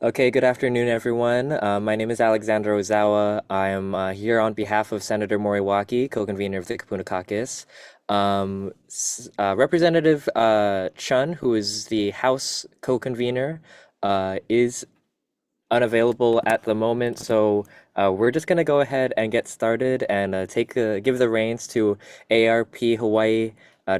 Okay, good afternoon, everyone. My name is Alexander Ozawa. I am here on behalf of Senator Moriwaki, co-convener of the Kupuna Caucus. Representative Chun, who is the House co-convener, is unavailable at the moment, so we're just gonna go ahead and get started and give the reins to AARP Hawaii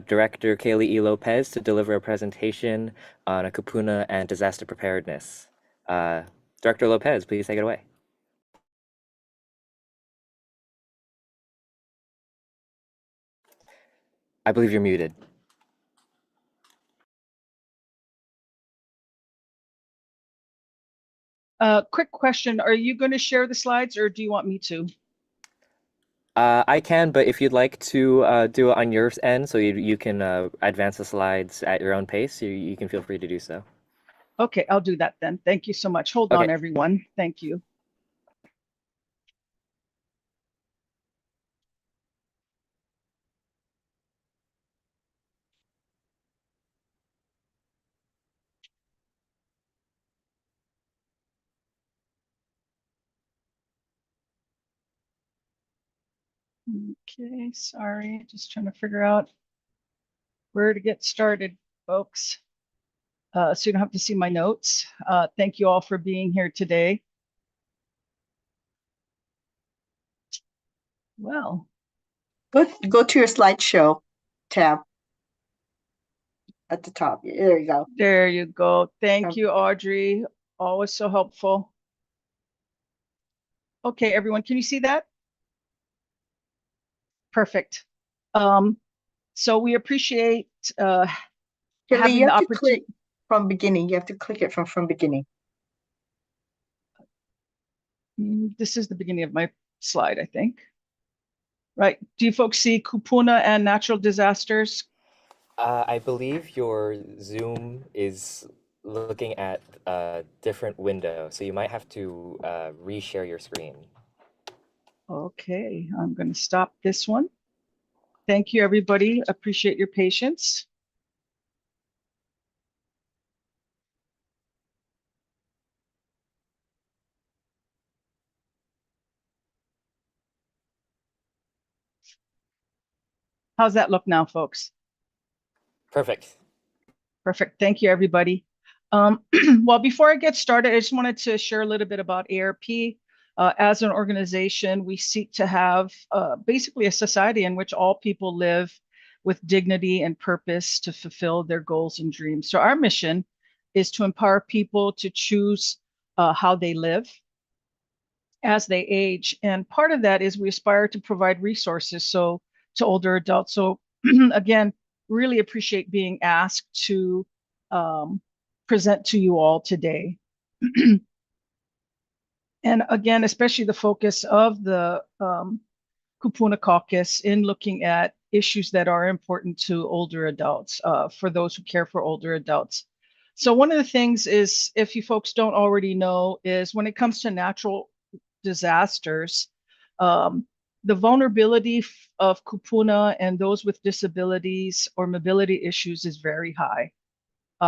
Director Kaylee E. Lopez to deliver a presentation on a Kupuna and disaster preparedness. Uh, Director Lopez, please take it away. I believe you're muted. Quick question. Are you going to share the slides or do you want me to? I can, but if you'd like to do it on your end, so you can advance the slides at your own pace, you can feel free to do so. Okay, I'll do that then. Thank you so much. Hold Okay, on, everyone. Thank you. Okay, sorry. Just trying to figure out where to get started, folks. So you don't have to see my notes. Thank you all for being here today. Well, Go to your slideshow tab at the top. There you go. there you go. Thank you, Audrey. Always so helpful. Okay, everyone, can you see that? Perfect. So we appreciate Kelly, having you the have to opportunity. click from beginning. You have to click it from beginning. This is the beginning of my slide, I think. Right. Do you folks see Kupuna and natural disasters? I believe your Zoom is looking at a different window, so you might have to reshare your screen. Okay, I'm going to stop this one. Thank you, everybody. Appreciate your patience. How's that look now, folks? Perfect. Perfect. Thank you, everybody. Well, before I get started, I just wanted to share a little bit about AARP. As an organization, we seek to have basically a society in which all people live with dignity and purpose to fulfill their goals and dreams. So our mission is to empower people to choose how they live as they age. And part of that is we aspire to provide resources to older adults. So again, really appreciate being asked to present to you all today. And again, especially the focus of the Kupuna Caucus in looking at issues that are important to older adults, for those who care for older adults. So one of the things is, if you folks don't already know, is when it comes to natural disasters, the vulnerability of kupuna and those with disabilities or mobility issues is very high.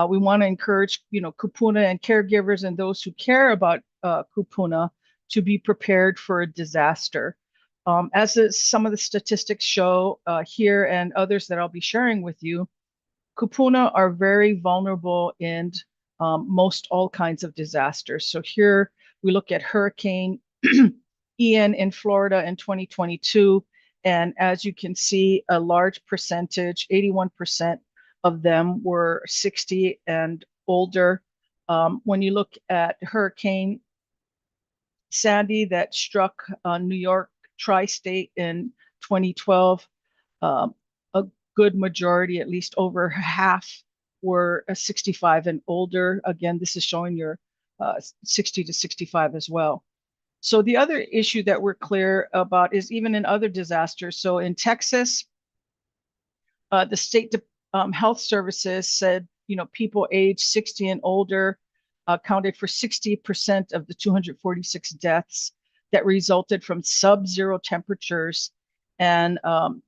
We want to encourage, kupuna and caregivers and those who care about kupuna to be prepared for a disaster. Some of the statistics show here and others that I'll be sharing with you, kupuna are very vulnerable in most all kinds of disasters. So here we look at Hurricane Ian in Florida in 2022. And as you can see, a large percentage, 81% of them were 60 and older. When you look at Hurricane Sandy that struck New York tri-state in 2012, a good majority, at least over half, were 65 and older. Again, this is showing your 60 to 65 as well. So the other issue that we're clear about is even in other disasters. So in Texas, the state health services said, people age 60 and older accounted for 60% of the 246 deaths that resulted from sub-zero temperatures, and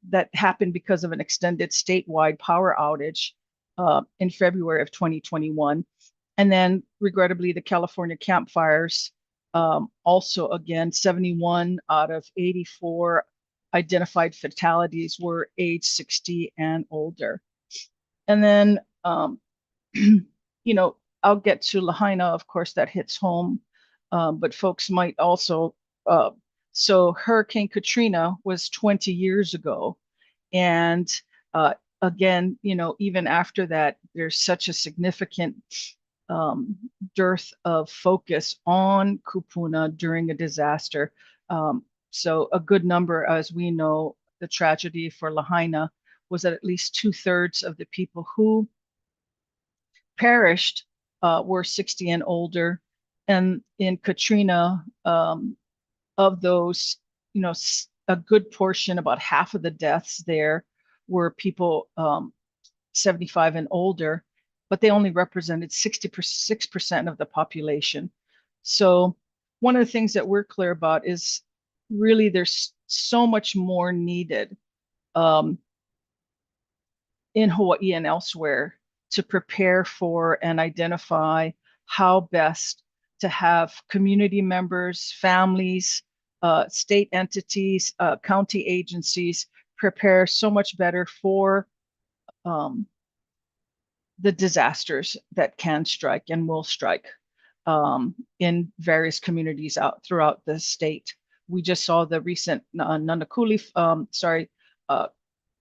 that happened because of an extended statewide power outage in February of 2021. And then regrettably, the California campfires, also again, 71 out of 84 identified fatalities were age 60 and older. And then, I'll get to Lahaina, of course, that hits home, but folks might also. So Hurricane Katrina was 20 years ago. And uh, again, even after that, there's such a significant um, dearth of focus on kupuna during a disaster. So a good number, as we know, the tragedy for Lahaina was that at least 2/3 of the people who perished were 60 and older. And in Katrina, of those, a good portion, about half of the deaths there were people 75 and older, but they only represented 66% of the population. So one of the things that we're clear about is really there's so much more needed um, in Hawaii and elsewhere to prepare for and identify how best to have community members, families, state entities, county agencies prepare so much better for um, the disasters that can strike and will strike in various communities out throughout the state. We just saw the recent uh,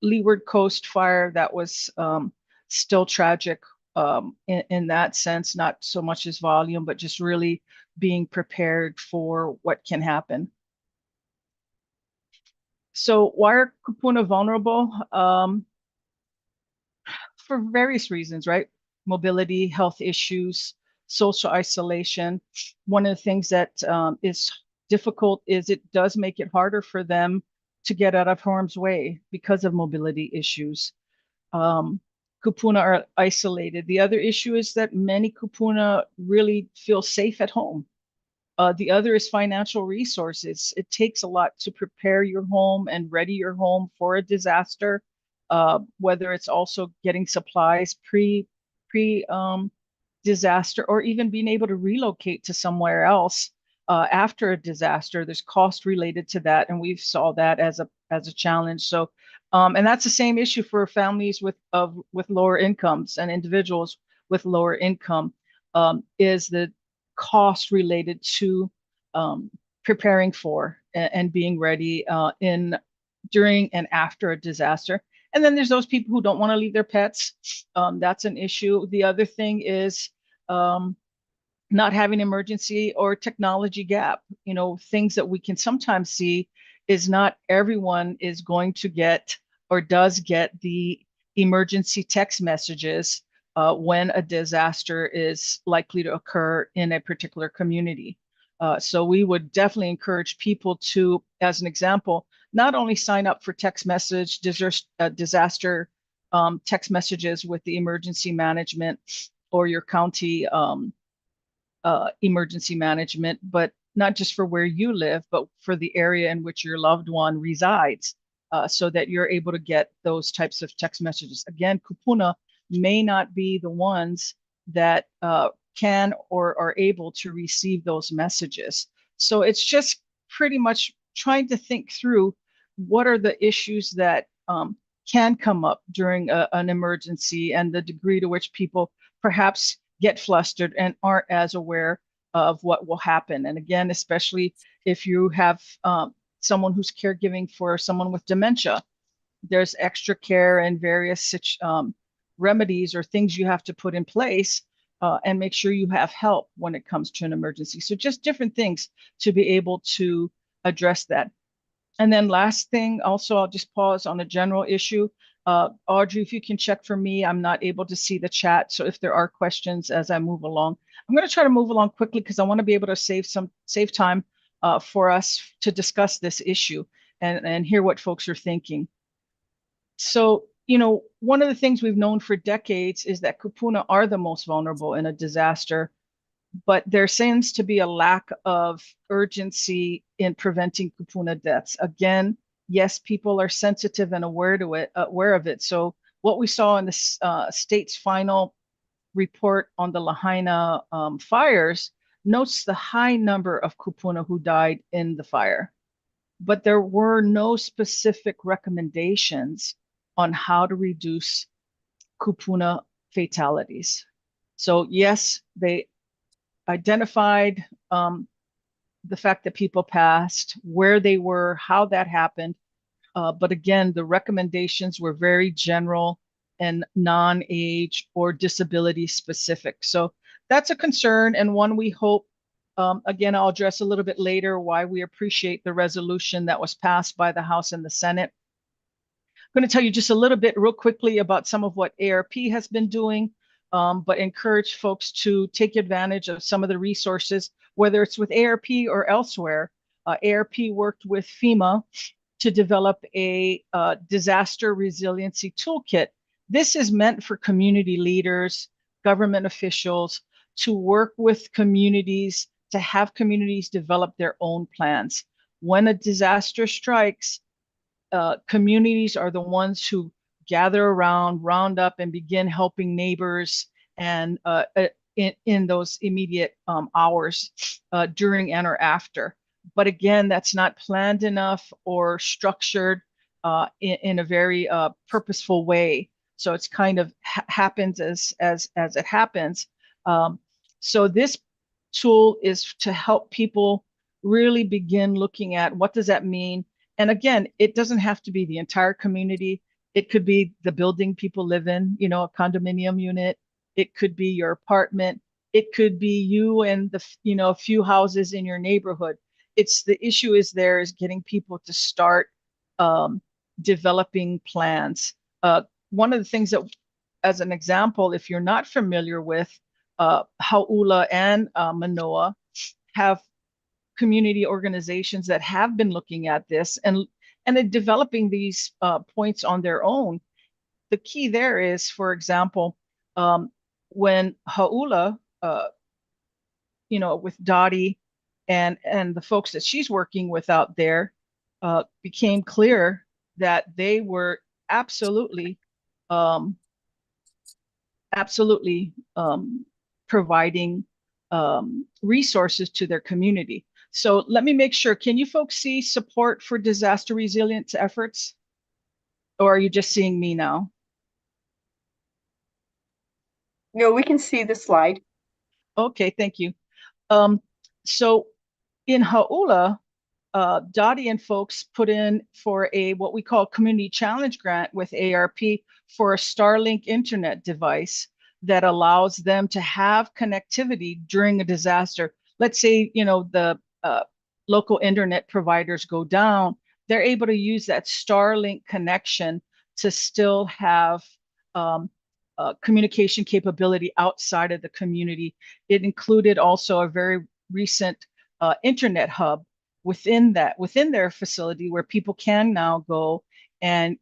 Leeward Coast fire that was still tragic in that sense, not so much as volume, but just really being prepared for what can happen. So why are kupuna vulnerable? For various reasons, right? Mobility, health issues, social isolation. One of the things that is difficult is it does make it harder for them to get out of harm's way because of mobility issues. Kupuna are isolated. The other issue is that many kupuna really feel safe at home. The other is financial resources. It takes a lot to prepare your home and ready your home for a disaster, whether it's also getting supplies pre disaster or even being able to relocate to somewhere else after a disaster. There's cost related to that, and we saw that as a challenge. So, and that's the same issue for families with lower incomes and individuals with lower income, is the cost related to preparing for and being ready in during and after a disaster. And then there's those people who don't want to leave their pets. That's an issue. The other thing is um, not having emergency or technology gap. Things that we can sometimes see is not everyone is going to get or does get the emergency text messages when a disaster is likely to occur in a particular community. So we would definitely encourage people to, as an example, not only sign up for text message disaster text messages with the emergency management or your county emergency management, but not just for where you live, but for the area in which your loved one resides, so that you're able to get those types of text messages. Again, kupuna may not be the ones that can or are able to receive those messages. So it's just pretty much trying to think through what are the issues that can come up during an emergency and the degree to which people perhaps get flustered and aren't as aware of what will happen. And again, especially if you have someone who's caregiving for someone with dementia, there's extra care and various remedies or things you have to put in place and make sure you have help when it comes to an emergency. So just different things to be able to address that. And then last thing, also, I'll just pause on a general issue. Audrey, if you can check for me, I'm not able to see the chat. So if there are questions as I move along, I'm going to try to move along quickly because I want to be able to save time for us to discuss this issue and hear what folks are thinking. So, one of the things we've known for decades is that kupuna are the most vulnerable in a disaster, but there seems to be a lack of urgency in preventing kupuna deaths. Again, yes, people are sensitive and aware of it. So what we saw in the state's final report on the Lahaina fires notes the high number of kupuna who died in the fire, but there were no specific recommendations on how to reduce kupuna fatalities. So yes, they identified the fact that people passed, where they were, how that happened. But again, the recommendations were very general and non-age or disability specific. So that's a concern and one we hope, again, I'll address a little bit later why we appreciate the resolution that was passed by the House and the Senate. I'm going to tell you just a little bit real quickly about some of what AARP has been doing, but encourage folks to take advantage of some of the resources, whether it's with AARP or elsewhere. AARP worked with FEMA to develop a disaster resiliency toolkit. This is meant for community leaders, government officials to work with communities, to have communities develop their own plans. When a disaster strikes, communities are the ones who gather around, round up, and begin helping neighbors and in those immediate hours during and or after. But again, that's not planned enough or structured in a very purposeful way. So it's kind of happens as it happens. So this tool is to help people really begin looking at what does that mean. And again, it doesn't have to be the entire community. It could be the building people live in, you know, a condominium unit. It could be your apartment. It could be you and the, you know, a few houses in your neighborhood. It's the issue is there is getting people to start developing plans. One of the things that, as an example, if you're not familiar with Hau'ula and Manoa, have community organizations that have been looking at this and developing these points on their own. The key there is, for example, when Hau'ula, you know, with Dottie and the folks that she's working with out there, became clear that they were absolutely providing resources to their community. So let me make sure, can you folks see support for disaster resilience efforts? Or are you just seeing me now? No, we can see the slide. Okay, thank you. So in Hau'ula, Dottie and folks put in for a what we call community challenge grant with AARP for a Starlink internet device that allows them to have connectivity during a disaster. Let's say, you know, the local internet providers go down, they're able to use that Starlink connection to still have communication capability outside of the community. It included also a very recent internet hub within their facility where people can now go and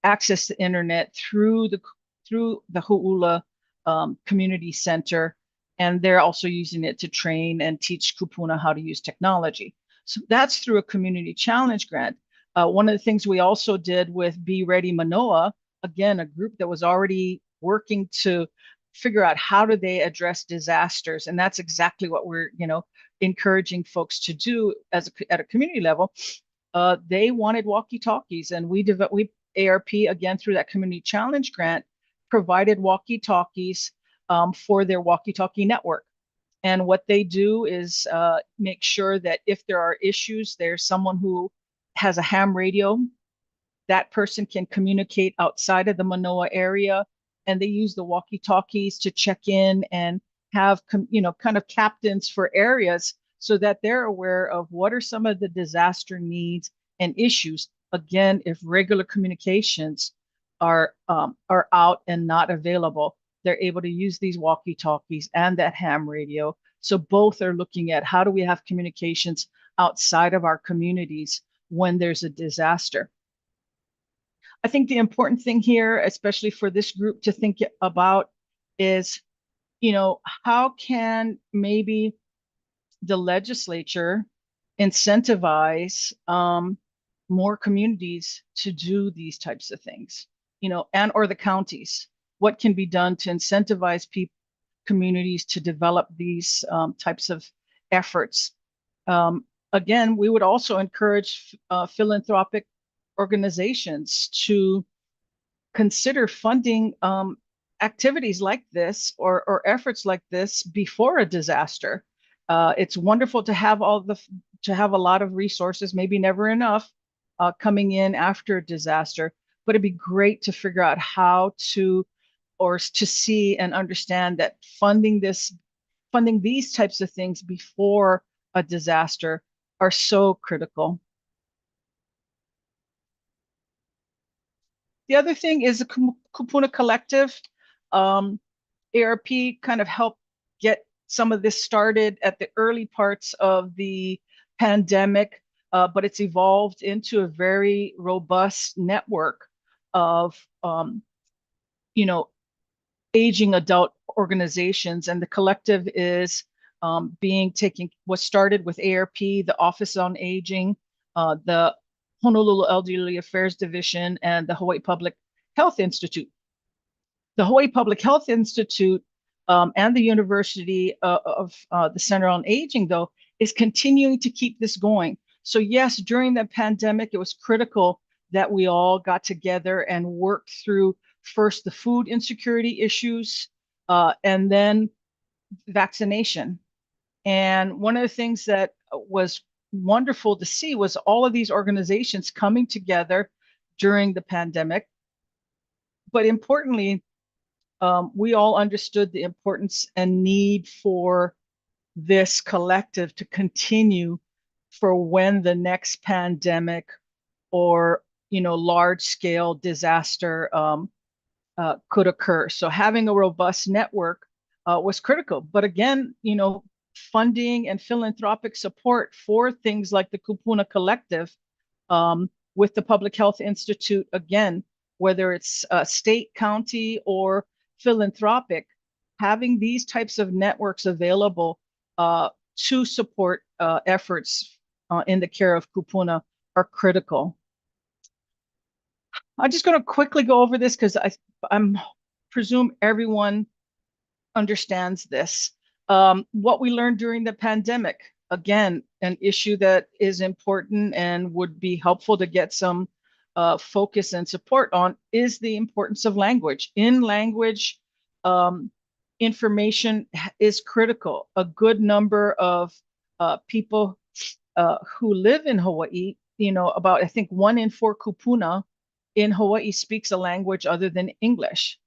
access the internet through the Hau'ula Community Center, and they're also using it to train and teach kupuna how to use technology. So that's through a community challenge grant. One of the things we also did with Be Ready Manoa, again, a group that was already working to figure out how do they address disasters, and that's exactly what we're, you know, encouraging folks to do at a community level. They wanted walkie-talkies, and we AARP, again through that community challenge grant, provided walkie-talkies for their walkie-talkie network. And what they do is make sure that if there are issues, there's someone who has a ham radio. That person can communicate outside of the Manoa area, and they use the walkie-talkies to check in and have, you know, kind of captains for areas so that they're aware of what are some of the disaster needs and issues. Again, if regular communications are out and not available, they're able to use these walkie-talkies and that ham radio. So both are looking at how do we have communications outside of our communities when there's a disaster. I think the important thing here, especially for this group to think about, is, you know, how can maybe the legislature incentivize more communities to do these types of things, you know, and or the counties. what can be done to incentivize communities to develop these types of efforts. Again, we would also encourage philanthropic organizations to consider funding activities like this or efforts like this before a disaster. It's wonderful to have a lot of resources, maybe never enough, coming in after a disaster, but it'd be great to figure out how to see and understand that funding these types of things before a disaster are so critical. The other thing is the Kupuna Collective. AARP kind of helped get some of this started at the early parts of the pandemic, but it's evolved into a very robust network of, aging adult organizations. And the collective is was started with AARP, the Office on Aging, the Honolulu Elderly Affairs Division, and the Hawaii Public Health Institute. The Hawaii Public Health Institute and the University of the Center on Aging, though, is continuing to keep this going. So yes, during the pandemic, it was critical that we all got together and worked through first the food insecurity issues and then vaccination. And one of the things that was wonderful to see was all of these organizations coming together during the pandemic. But importantly, we all understood the importance and need for this collective to continue for when the next pandemic or large scale disaster could occur. So having a robust network was critical. But again, funding and philanthropic support for things like the Kupuna Collective with the Public Health Institute, again, whether it's state, county, or philanthropic, having these types of networks available to support efforts in the care of kupuna are critical. I'm just going to quickly go over this because I'm presume everyone understands this. What we learned during the pandemic, again, an issue that is important and would be helpful to get some focus and support on, is the importance of language. In language, information is critical. A good number of people who live in Hawaii, about, I think, 1 in 4 kupuna in Hawaii speaks a language other than English.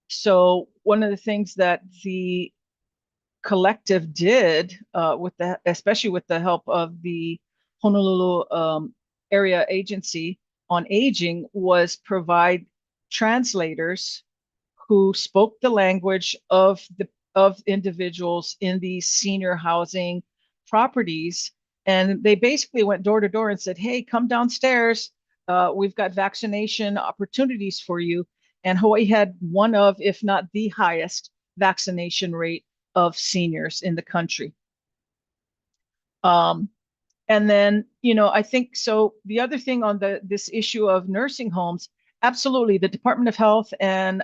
So one of the things that the collective did, especially with the help of the Honolulu Area Agency on Aging, was provide translators who spoke the language of individuals in these senior housing properties. And they basically went door to door and said, hey, come downstairs. We've got vaccination opportunities for you. And Hawaii had one of, if not the highest, vaccination rate of seniors in the country. And then, I think so. The other thing on this issue of nursing homes, absolutely, the Department of Health and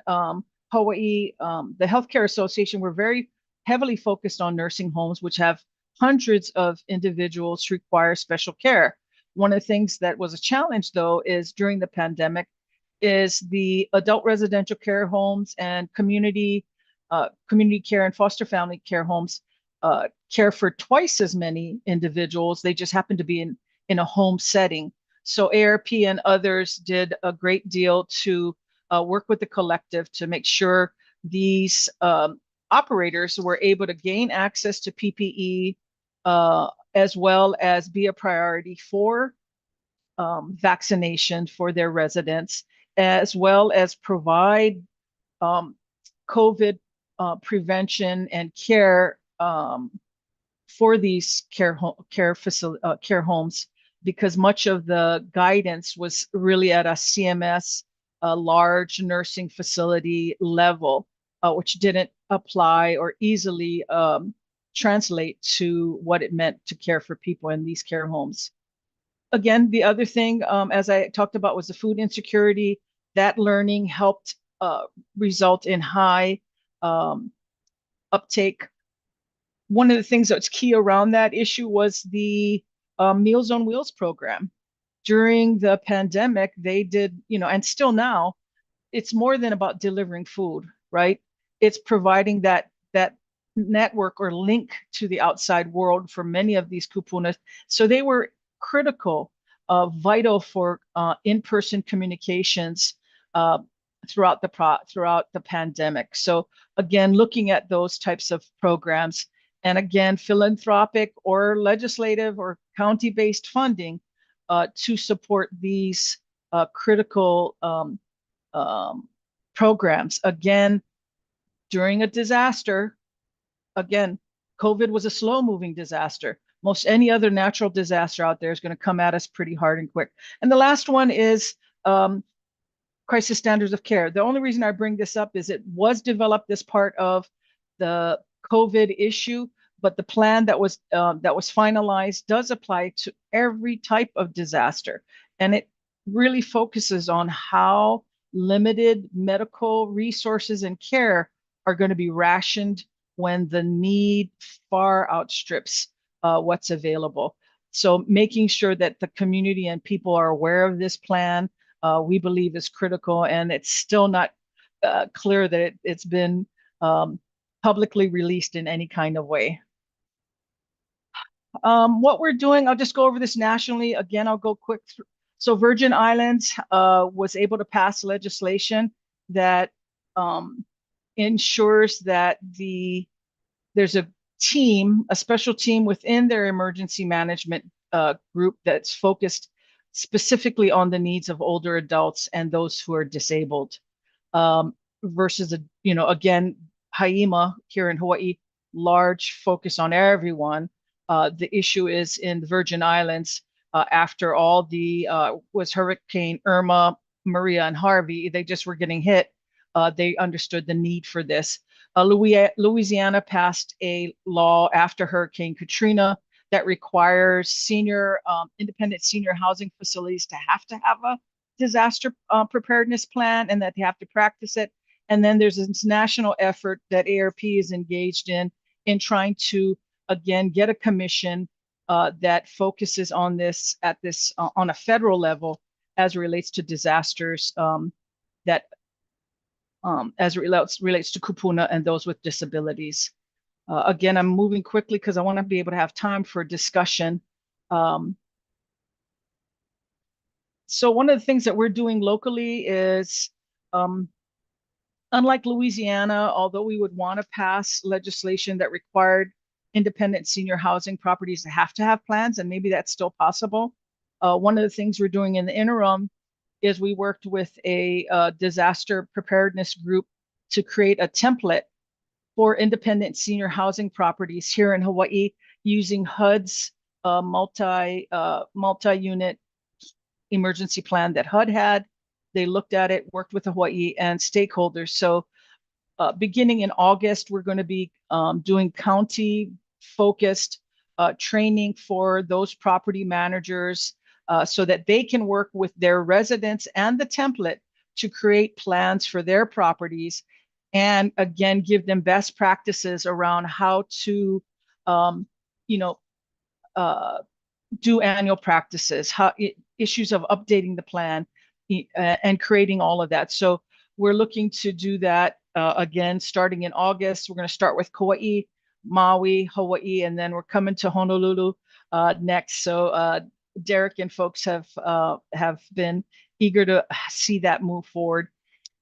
Hawaii, the Healthcare Association, were very heavily focused on nursing homes, which have hundreds of individuals who require special care. One of the things that was a challenge, though, is during the pandemic, is the adult residential care homes and community care and foster family care homes care for twice as many individuals. They just happen to be in a home setting. So AARP and others did a great deal to work with the collective to make sure these operators were able to gain access to PPE as well as be a priority for vaccination for their residents, as well as provide COVID prevention and care for these care homes, because much of the guidance was really at a CMS, a large nursing facility level, which didn't apply or easily translate to what it meant to care for people in these care homes. Again, the other thing, as I talked about, was the food insecurity. That learning helped result in high uptake. One of the things that's key around that issue was the Meals on Wheels program. During the pandemic, they did, and still now, it's more than about delivering food, right? It's providing that network or link to the outside world for many of these kupunas. So they were critical, vital for in-person communications uh, throughout the pandemic. So again, looking at those types of programs, and again, philanthropic or legislative or county-based funding to support these critical programs. Again, during a disaster, again, COVID was a slow moving disaster. Most any other natural disaster out there is going to come at us pretty hard and quick. And the last one is crisis standards of care. The only reason I bring this up is it was developed as part of the COVID issue, but the plan that was finalized does apply to every type of disaster, and it really focuses on how limited medical resources and care are going to be rationed when the need far outstrips what's available. So making sure that the community and people are aware of this plan, we believe is critical, and it's still not clear that it's been publicly released in any kind of way. What we're doing, I'll just go over this nationally. Again, I'll go quick through. So Virgin Islands was able to pass legislation that ensures that there's a special team within their emergency management group that's focused specifically on the needs of older adults and those who are disabled. Versus, again, Haima here in Hawaii, large focus on everyone. The issue is in the Virgin Islands, after all was Hurricane Irma, Maria, and Harvey, they just were getting hit. They understood the need for this. Louisiana passed a law after Hurricane Katrina that requires independent senior housing facilities to have a disaster preparedness plan, and that they have to practice it. And then there's this national effort that AARP is engaged in trying to, again, get a commission that focuses on this on a federal level as it relates to disasters, as it relates to kupuna and those with disabilities. Again, I'm moving quickly because I want to be able to have time for discussion. So one of the things that we're doing locally is, unlike Louisiana, although we would want to pass legislation that required independent senior housing properties to have plans, and maybe that's still possible. One of the things we're doing in the interim is we worked with a disaster preparedness group to create a template for independent senior housing properties here in Hawaii using HUD's multi-unit emergency plan that HUD had. They looked at it, worked with Hawaii and stakeholders. So beginning in August, we're going to be doing county-focused training for those property managers so that they can work with their residents and the template to create plans for their properties, and again, give them best practices around how to, do annual practices, issues of updating the plan and creating all of that. So we're looking to do that again, starting in August. We're going to start with Kauai, Maui, Hawaii, and then we're coming to Honolulu next. So Derek and folks have been eager to see that move forward.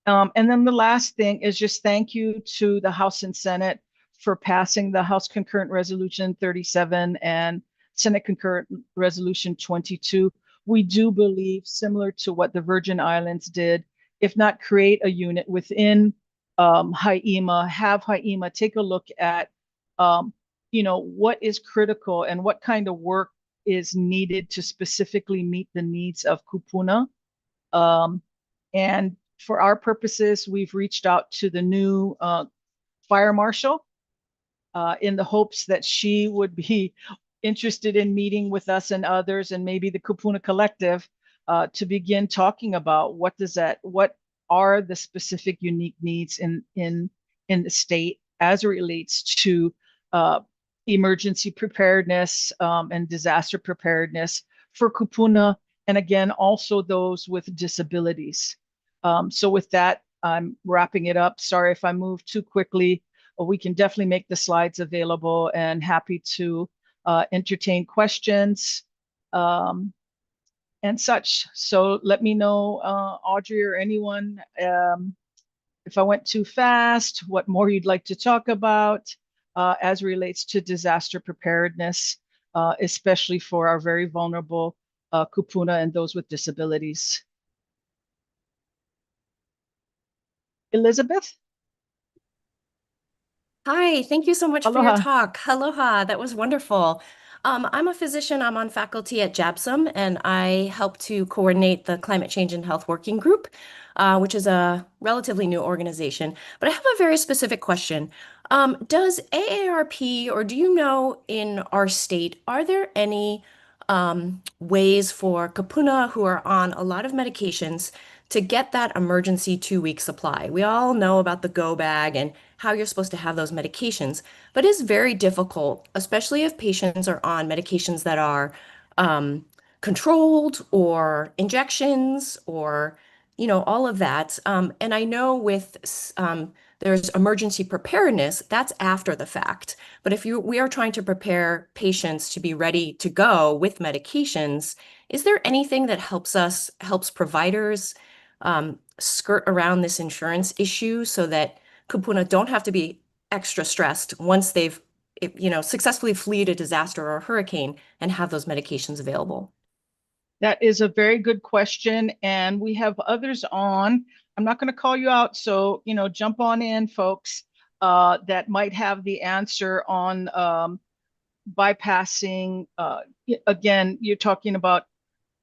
And then the last thing is just thank you to the House and Senate for passing the House Concurrent Resolution 37 and Senate Concurrent Resolution 22. We do believe, similar to what the Virgin Islands did, if not create a unit within Haima, have Haima take a look at, what is critical and what kind of work is needed to specifically meet the needs of kupuna. And for our purposes, we've reached out to the new fire marshal in the hopes that she would be interested in meeting with us and others, and maybe the Kupuna Collective, to begin talking about what are the specific unique needs in the state as it relates to emergency preparedness and disaster preparedness for Kupuna, and again, also those with disabilities. So with that, I'm wrapping it up. Sorry if I moved too quickly. We can definitely make the slides available, and happy to entertain questions and such. So let me know, Audrey or anyone, if I went too fast, what more you'd like to talk about as relates to disaster preparedness, especially for our very vulnerable kupuna and those with disabilities. Elizabeth? Hi, thank you so much for your Aloha. talk. Aloha, that was wonderful. I'm a physician. I'm on faculty at JABSOM, and I help to coordinate the Climate Change and Health Working Group, which is a relatively new organization. But I have a very specific question. Does AARP, or do you know in our state, are there any ways for kapuna who are on a lot of medications to get that emergency 2-week supply? We all know about the go bag and how you're supposed to have those medications, but it's very difficult, especially if patients are on medications that are controlled or injections or, all of that. And I know with there's emergency preparedness, that's after the fact. But if we are trying to prepare patients to be ready to go with medications, is there anything that helps providers skirt around this insurance issue so that kupuna don't have to be extra stressed once they've successfully fleed a disaster or a hurricane and have those medications available? That is a very good question, and we have others on. I'm not going to call you out, so jump on in, folks, that might have the answer on bypassing. Again, you're talking about,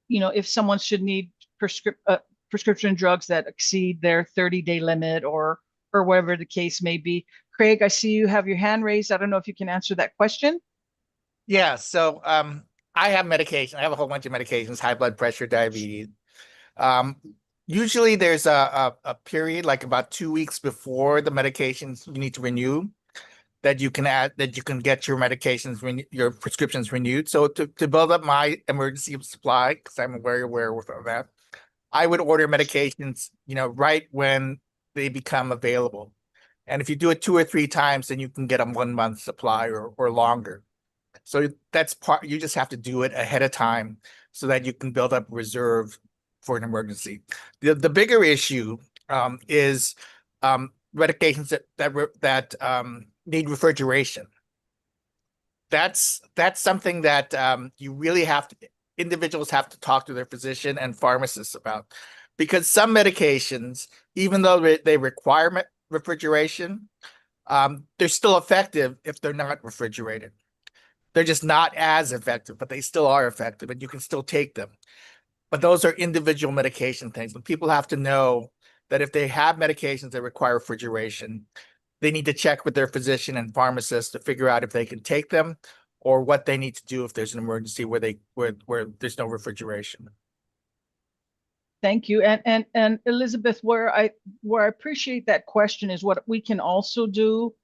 if someone should need prescription drugs that exceed their 30-day limit or whatever the case may be. Craig, I see you have your hand raised. I don't know if you can answer that question. Yeah, so I have medication. I have a whole bunch of medications, high blood pressure, diabetes. Usually there's a period like about 2 weeks before the medications you need to renew that you can get your medications, your prescriptions renewed. So to build up my emergency supply, because I'm very aware of that, I would order medications, right when they become available. And if you do it 2 or 3 times, then you can get a 1 month supply or longer. So that's you just have to do it ahead of time so that you can build up reserve for an emergency. The bigger issue is medications that need refrigeration. That's something that individuals have to talk to their physician and pharmacists about, because some medications, even though they require refrigeration, they're still effective if they're not refrigerated. They're just not as effective, but they still are effective, and you can still take them. But those are individual medication things. And people have to know that if they have medications that require refrigeration, they need to check with their physician and pharmacist to figure out if they can take them or what they need to do if there's an emergency where there's no refrigeration. Thank you. And Elizabeth, where I appreciate that question is what we can also do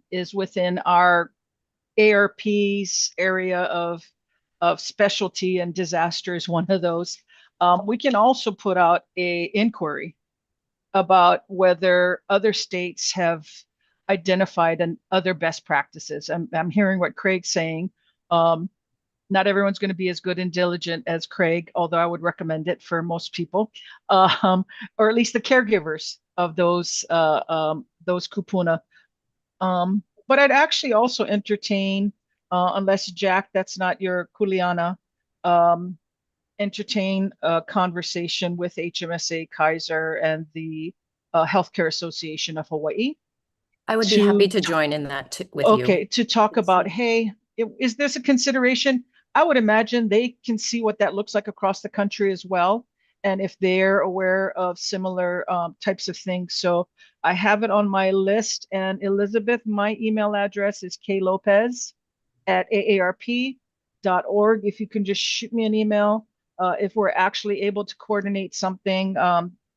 is within our AARP's area of specialty, and disaster is one of those. We can also put out a inquiry about whether other states have identified other best practices. I'm hearing what Craig's saying. Not everyone's going to be as good and diligent as Craig, although I would recommend it for most people, or at least the caregivers of those kupuna. But I'd actually also entertain, unless Jack, that's not your kuleana, entertain a conversation with HMSA Kaiser and the Healthcare Association of Hawaii. I would be happy to join in that with you. Okay, to talk about, hey, is this a consideration? I would imagine they can see what that looks like across the country as well, and if they're aware of similar types of things. So I have it on my list. And Elizabeth, my email address is klopez@aarp.org. If you can just shoot me an email, if we're actually able to coordinate something,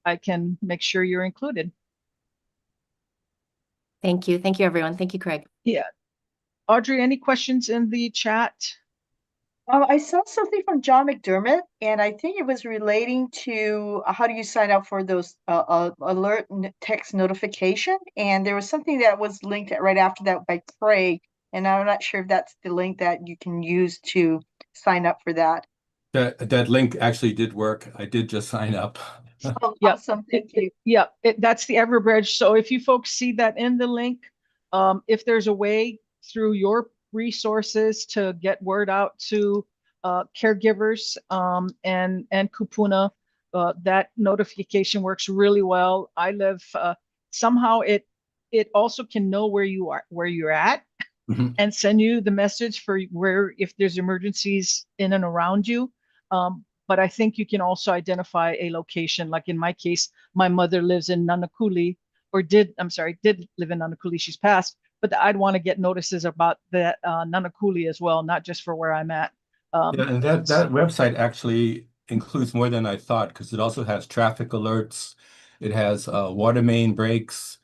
I can make sure you're included. Thank you. Thank you, everyone. Thank you, Craig. Yeah. Audrey, any questions in the chat? I saw something from John McDermott, and I think it was relating to how do you sign up for those alert text notification. And there was something that was linked right after that by Craig, and I'm not sure if that's the link that you can use to sign up for that. That link actually did work. I did just sign up. Oh, Yep. awesome. Thank you. Yeah, that's the Everbridge. So if you folks see that in the link, if there's a way through your resources to get word out to caregivers and Kupuna, that notification works really well. I live somehow it also can know where you're at and send you the message for where if there's emergencies in and around you. But I think you can also identify a location. Like in my case, my mother lives in Nanakuli, did live in Nanakuli. She's passed, but I'd want to get notices about that Nanakuli as well, not just for where I'm at. Yeah, and that website actually includes more than I thought because it also has traffic alerts. It has water main breaks.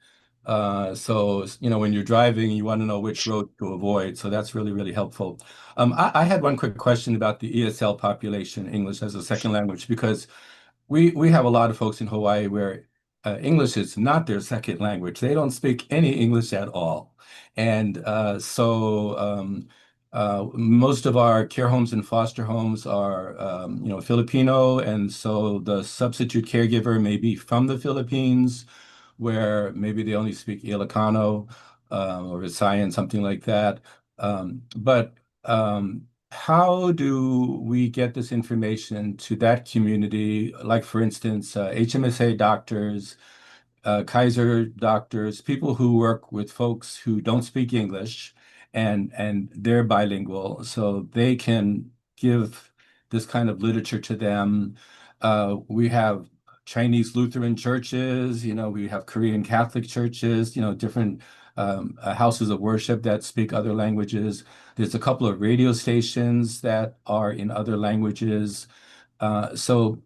So, when you're driving, you want to know which road to avoid. So that's really, really helpful. I had one quick question about the ESL population, English as a second language, because we have a lot of folks in Hawaii where English is not their second language. They don't speak any English at all. And most of our care homes and foster homes are, Filipino, and so the substitute caregiver may be from the Philippines, where maybe they only speak Ilocano or Visayan, something like that. But how do we get this information to that community? Like, for instance, HMSA doctors, Kaiser doctors, people who work with folks who don't speak English and they're bilingual, so they can give this kind of literature to them. We have Chinese Lutheran churches, we have Korean Catholic churches, different houses of worship that speak other languages. There's a couple of radio stations that are in other languages. So,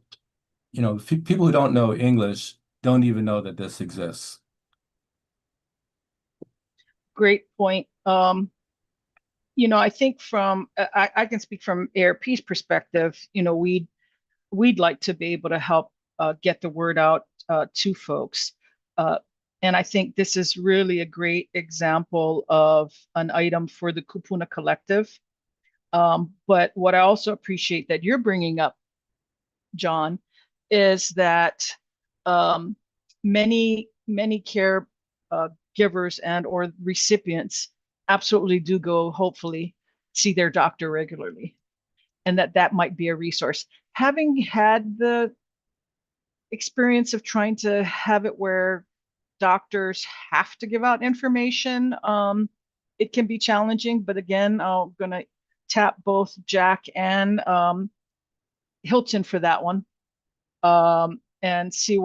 people who don't know English don't even know that this exists. Great point. I think from I can speak from AARP's perspective. We'd like to be able to help get the word out to folks. And I think this is really a great example of an item for the Kupuna Collective. But what I also appreciate that you're bringing up, John, is that many care givers and or recipients absolutely do go, hopefully, see their doctor regularly, and that might be a resource. Having had the experience of trying to have it where doctors have to give out information, it can be challenging. But again, I'm going to tap both Jack and Hilton for that one, and see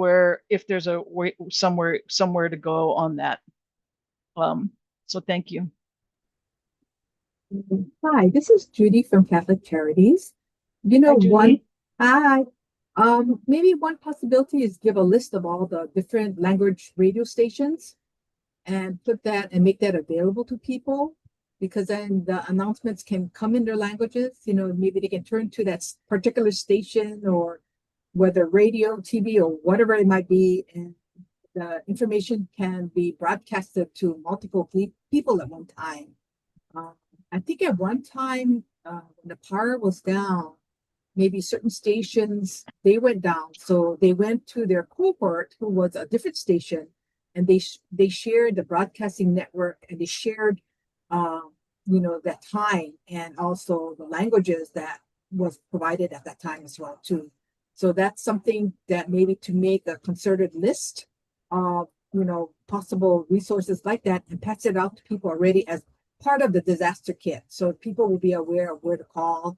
if there's a way somewhere to go on that. So thank you. Hi, this is Judy from Catholic Charities. Hi, Judy. Hi. Maybe one possibility is give a list of all the different language radio stations and put that and make that available to people, because then the announcements can come in their languages. Maybe they can turn to that particular station, or whether radio, TV, or whatever it might be, and the information can be broadcasted to multiple people at one time. I think at one time, when the power was down, maybe certain stations, they went down. So they went to their cohort, who was a different station, and they shared the broadcasting network, and they shared, that time, and also the languages that was provided at that time as well, too. So that's something that maybe to make a concerted list of, possible resources like that, and pass it out to people already as part of the disaster kit. So people will be aware of where to call,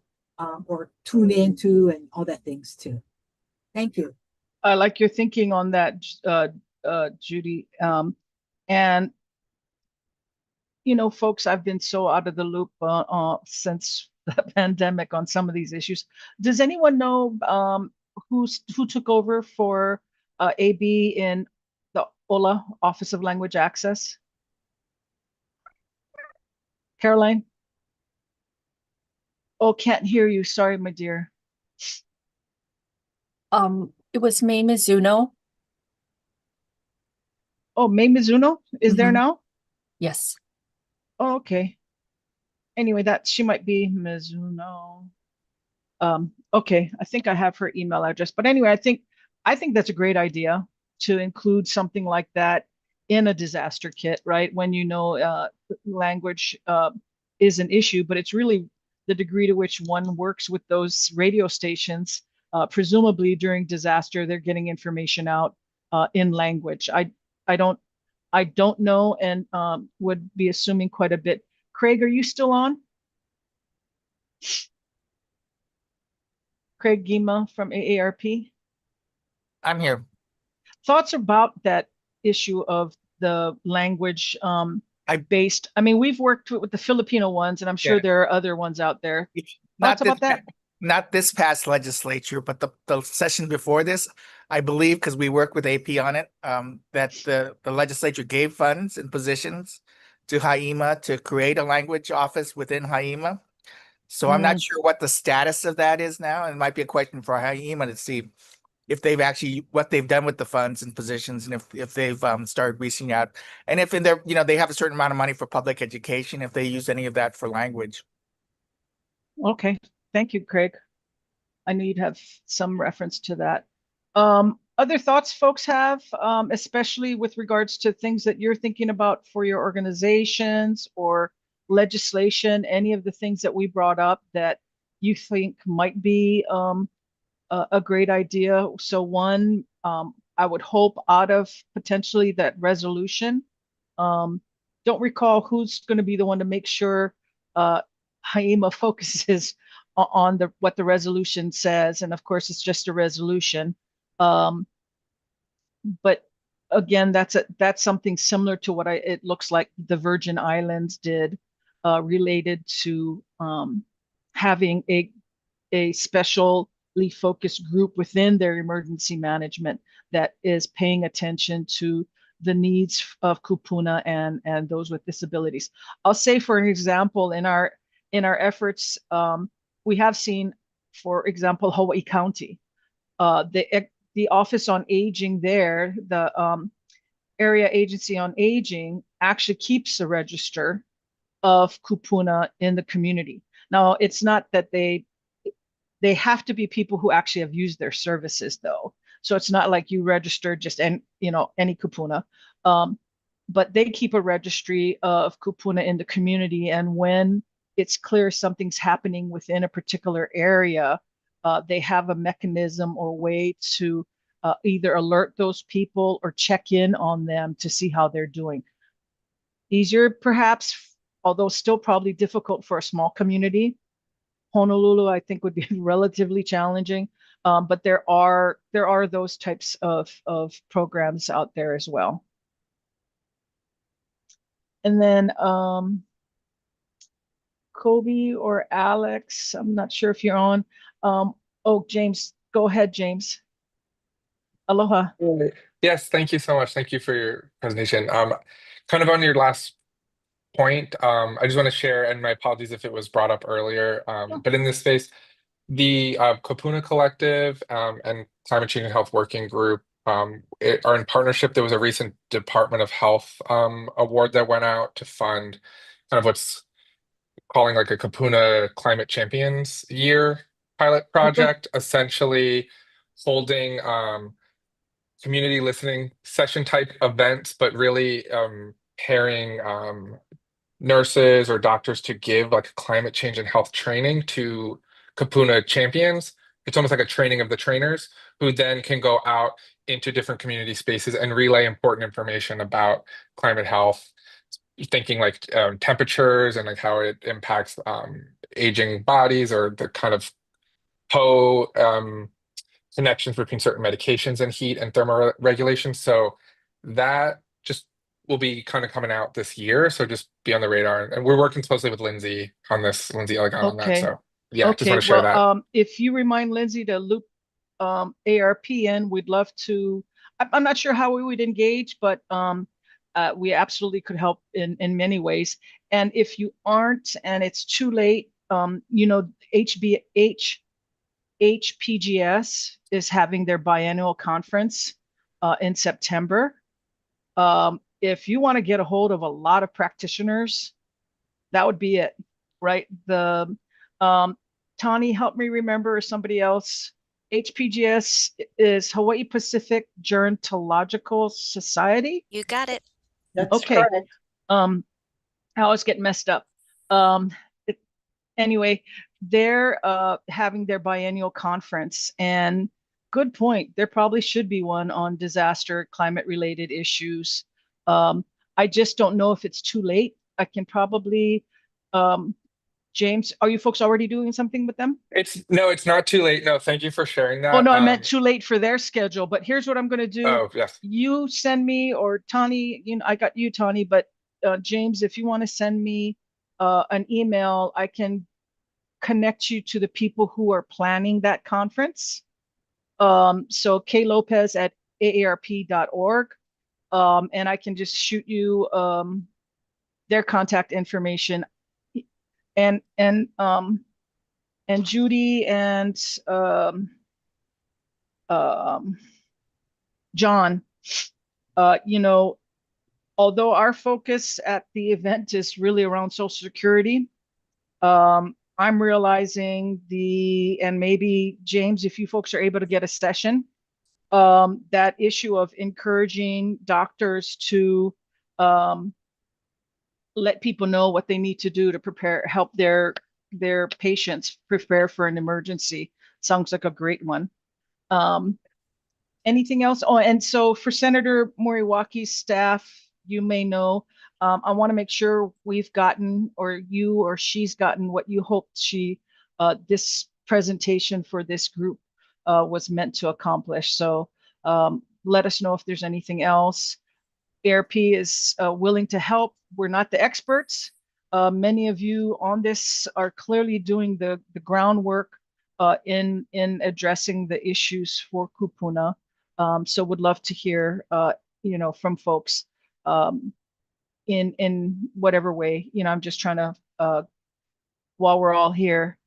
or tune into, and all that things too. Thank you. I like your thinking on that, Judy. And folks, I've been so out of the loop since the pandemic on some of these issues. Does anyone know who took over for AB in the OLA, Office of Language Access? Caroline? Oh, can't hear you. Sorry, my dear. It was May Mizuno. Oh, May Mizuno is there Mhm. now? Yes. Oh, okay. Anyway, that she might be Mizuno. Okay, I think I have her email address. But anyway, I think that's a great idea to include something like that in a disaster kit, right? When you know language is an issue, but it's really the degree to which one works with those radio stations. Presumably during disaster, they're getting information out in language. I don't know, and would be assuming quite a bit. Craig, are you still on? Craig Gima from AARP. I'm here. Thoughts about that issue of the language based. I mean, we've worked with the Filipino ones, and I'm sure Yeah. there are other ones out there. Not Thoughts about that? Not this past legislature, but the session before this, I believe, because we worked with AP on it, that the legislature gave funds and positions to HIEMA to create a language office within HIEMA. So I'm not sure what the status of that is now. It might be a question for HIEMA to see if they've actually what they've done with the funds and positions, and if they've started reaching out, and if in their they have a certain amount of money for public education, if they use any of that for language. Okay, thank you, Craig. I knew you'd have some reference to that. Other thoughts folks have, especially with regards to things that you're thinking about for your organizations or legislation, any of the things that we brought up that you think might be a great idea. So one, I would hope out of potentially that resolution, don't recall who's going to be the one to make sure HIEMA focuses on what the resolution says. And of course, it's just a resolution. But again, that's something similar to what it looks like the Virgin Islands did, related to having a specially focused group within their emergency management that is paying attention to the needs of Kupuna and those with disabilities. I'll say, for example, in our efforts, we have seen, for example, Hawaii County, the Office on Aging there, the Area Agency on Aging, actually keeps a register of Kupuna in the community. Now, it's not that they have to be people who actually have used their services, though. So it's not like you register just any Kupuna. But they keep a registry of Kupuna in the community, and when it's clear something's happening within a particular area, they have a mechanism or way to either alert those people or check in on them to see how they're doing. Easier, perhaps, although still probably difficult for a small community. Honolulu, I think, would be relatively challenging, but there are those types of programs out there as well. And then Kobe or Alex, I'm not sure if you're on. Oh, James, go ahead, James. Aloha. Yes, thank you so much. Thank you for your presentation. Kind of on your last point, I just want to share, and my apologies if it was brought up earlier, but in this space, the Kupuna Collective and Climate Change and Health Working Group are in partnership. There was a recent Department of Health award that went out to fund kind of what's calling like a Kupuna Climate Champions Year pilot project, essentially holding community listening session type events, but really pairing nurses or doctors to give like climate change and health training to Kupuna champions. It's almost like a training of the trainers who then can go out into different community spaces and relay important information about climate health, thinking like temperatures and like how it impacts aging bodies or the kind of connections between certain medications and heat and thermoregulation. So that just will be kind of coming out this year. So just be on the radar. And we're working closely with Lindsay on this, Lindsay Elegant on that. So yeah, just want to share that. If you remind Lindsay to loop ARP in, we'd love to. I'm not sure how we would engage, but we absolutely could help in many ways. And if you aren't, and it's too late, HPGS is having their biennial conference in September. If you want to get a hold of a lot of practitioners, that would be it, right? Tani, help me remember, or somebody else. HPGS is Hawaii Pacific Gerontological Society. You got it. That's Okay. correct. I always get messed up. Anyway, they're having their biennial conference, and good point. There probably should be one on disaster, climate-related issues. I just don't know if it's too late. I can probably, James, are you folks already doing something with them? No, it's not too late. No, thank you for sharing that. Oh, no, I meant too late for their schedule. But here's what I'm going to do. Oh, yes. You send me, or Tani, I got you, Tani, but James, if you want to send me an email, I can connect you to the people who are planning that conference. So Kay Lopez at aarp.org. And I can just shoot you their contact information. And Judy and John, although our focus at the event is really around Social Security, I'm realizing and maybe James, if you folks are able to get a session, that issue of encouraging doctors to let people know what they need to do to help their patients prepare for an emergency. Sounds like a great one. Anything else? Oh, and so for Senator Moriwaki's staff, you may know, I want to make sure we've gotten, or you or she's gotten what you hoped this presentation for this group was meant to accomplish. So let us know if there's anything else. ARP is willing to help. We're not the experts. Many of you on this are clearly doing the groundwork in addressing the issues for Kupuna. So would love to hear from folks in whatever way. I'm just trying to while we're all here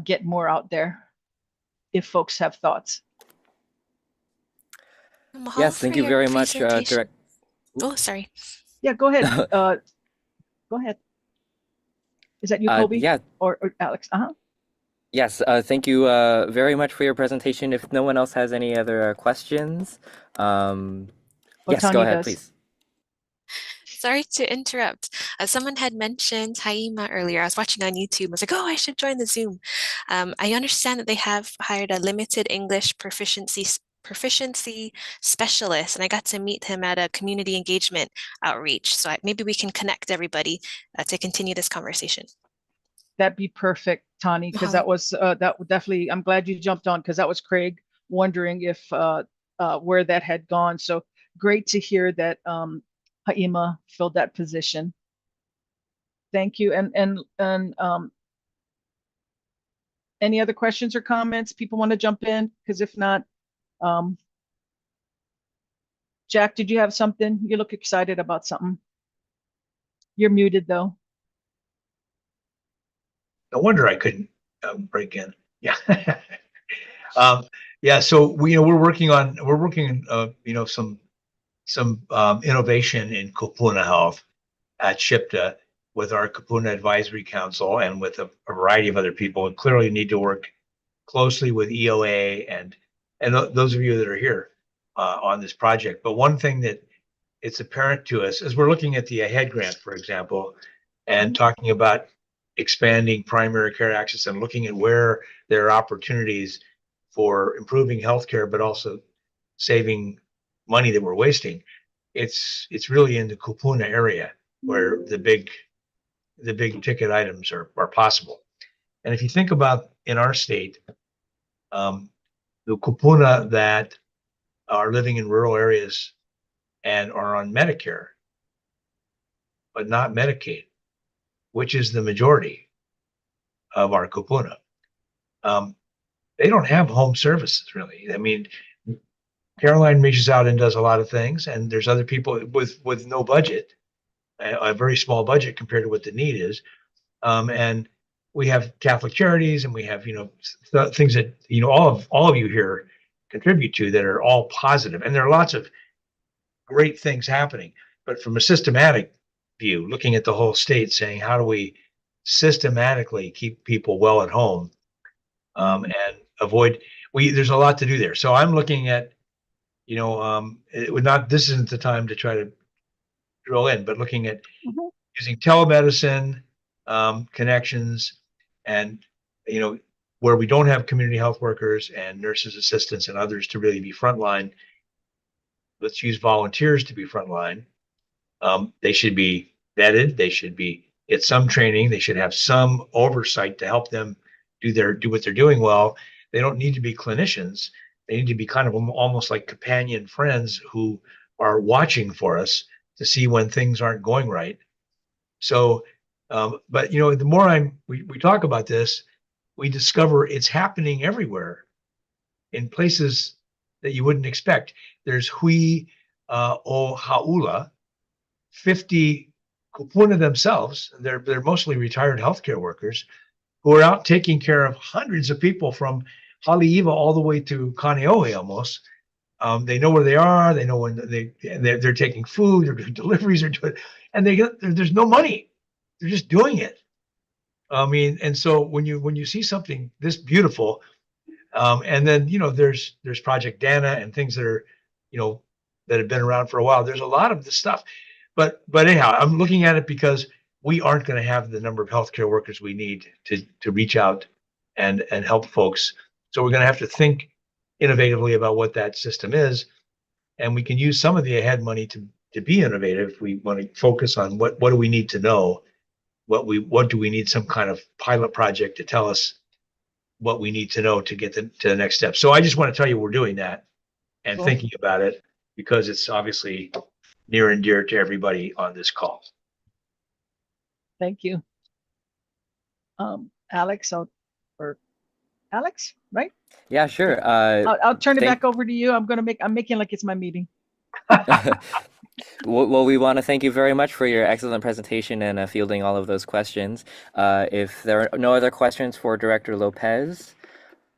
get more out there if folks have thoughts. Mahalo Yes, thank for you your very much, presentation. Direct. Oh, sorry. Yeah, go ahead. Go ahead. Is that you, Kobe? Yeah. Or Alex? Yes, thank you very much for your presentation. If no one else has any other questions, yes, go Tanya ahead, does. please. Sorry to interrupt. Someone had mentioned Haima earlier. I was watching on YouTube. I was like, oh, I should join the Zoom. I understand that they have hired a limited English proficiency specialist, and I got to meet him at a community engagement outreach. So maybe we can connect everybody to continue this conversation. That'd be perfect, Tani, because that was definitely. I'm glad you jumped on, because that was Craig wondering if where that had gone. So great to hear that Haima filled that position. Thank you. And any other questions or comments? People want to jump in? Because if not, Jack, did you have something? You look excited about something. You're muted though. No wonder I couldn't break in. Yeah. Yeah. So we're working some innovation in Kupuna Health at SHPTA with our Kupuna Advisory Council and with a variety of other people, and clearly need to work closely with EOA and those of you that are here on this project. But one thing that it's apparent to us is we're looking at the AHEAD grant, for example, and talking about expanding primary care access and looking at where there are opportunities for improving healthcare, but also saving money that we're wasting. It's really in the Kupuna area where the big ticket items are possible. And if you think about in our state, the Kupuna that are living in rural areas and are on Medicare, but not Medicaid, which is the majority of our Kupuna, they don't have home services really. I mean, Caroline reaches out and does a lot of things, and there's other people with no budget, a very small budget compared to what the need is. And we have Catholic Charities, and we have things that all of you here contribute to that are all positive, and there are lots of great things happening. But from a systematic view, looking at the whole state, saying how do we systematically keep people well at home, and avoid there's a lot to do there. So I'm looking at it would not this isn't the time to try to drill in, but looking at using telemedicine connections, and where we don't have community health workers and nurses assistants and others to really be frontline, let's use volunteers to be frontline. They should be vetted, they should be get some training, they should have some oversight to help them do what they're doing well. They don't need to be clinicians. They need to be kind of almost like companion friends who are watching for us to see when things aren't going right. So, but the more we talk about this, we discover it's happening everywhere in places that you wouldn't expect. There's Hui o Haula, 50 kupuna themselves. They're mostly retired healthcare workers who are out taking care of hundreds of people from Haleiwa all the way to Kaneohe almost. They know where they are. They know when they're taking food. They're doing deliveries. And there's no money. They're just doing it. I mean, and so when you see something this beautiful, and then there's Project Dana and things that are that have been around for a while. There's a lot of this stuff, but anyhow, I'm looking at it because we aren't going to have the number of healthcare workers we need to reach out and help folks. So we're going to have to think innovatively about what that system is, and we can use some of the ahead money to be innovative. If we want to focus on what do we need to know, what do we need some kind of pilot project to tell us what we need to know to get to the next step. So I just want to tell you we're doing that and Cool. thinking about it because it's obviously near and dear to everybody on this call. Thank you. Alex, Alex, right? Yeah, sure. I'll turn it back over to you. I'm making like it's my meeting. Well, we want to thank you very much for your excellent presentation and fielding all of those questions. If there are no other questions for Director Lopez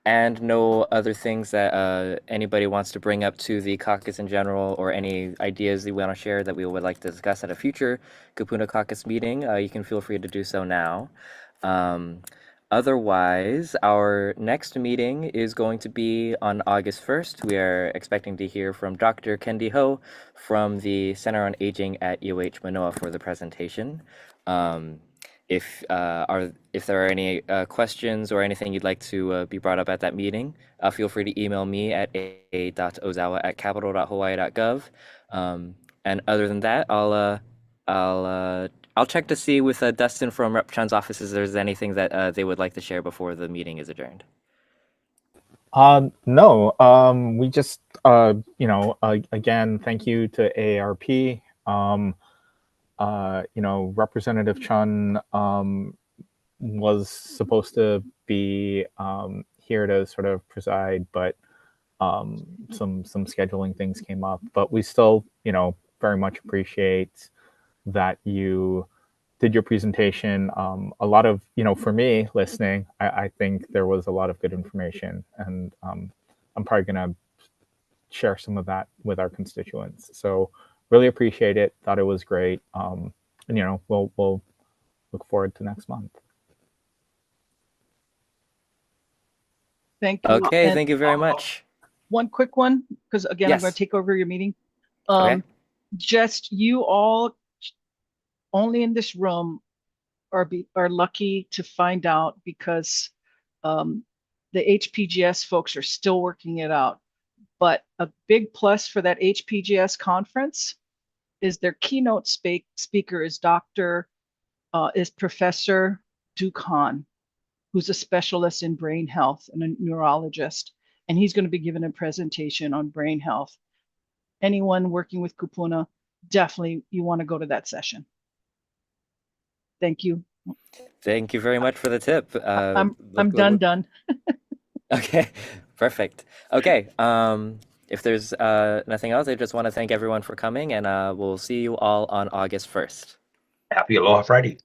and no other things that anybody wants to bring up to the caucus in general or any ideas that we want to share that we would like to discuss at a future Kupuna Caucus meeting, you can feel free to do so now. Otherwise, our next meeting is going to be on August 1st. We are expecting to hear from Dr. Kendi Ho from the Center on Aging at UH Manoa for the presentation. If there are any questions or anything you'd like to be brought up at that meeting, feel free to email me at a.ozawa@capital.hawaii.gov. And other than that, I'll check to see with Dustin from Rep. Chun's office if there's anything that they would like to share before the meeting is adjourned. No, we just, again, thank you to AARP. Representative Chun was supposed to be here to sort of preside, but some scheduling things came up. But we still, very much appreciate that you did your presentation. A lot of, for me listening, I think there was a lot of good information, and I'm probably going to share some of that with our constituents. So really appreciate it. Thought it was great. And we'll look forward to next month. Thank you. Okay, thank you very much. One quick one, because again, I'm going to take over your meeting. Okay. Just you all only in this room are lucky to find out, because the HPGS folks are still working it out. But a big plus for that HPGS conference is their keynote speaker is Professor Dukhan, who's a specialist in brain health and a neurologist. And he's going to be giving a presentation on brain health. Anyone working with Kupuna, definitely you want to go to that session. Thank you. Thank you very much for the tip. I'm done. Okay, perfect. Okay, if there's nothing else, I just want to thank everyone for coming, and we'll see you all on August 1st. Happy Aloha Friday.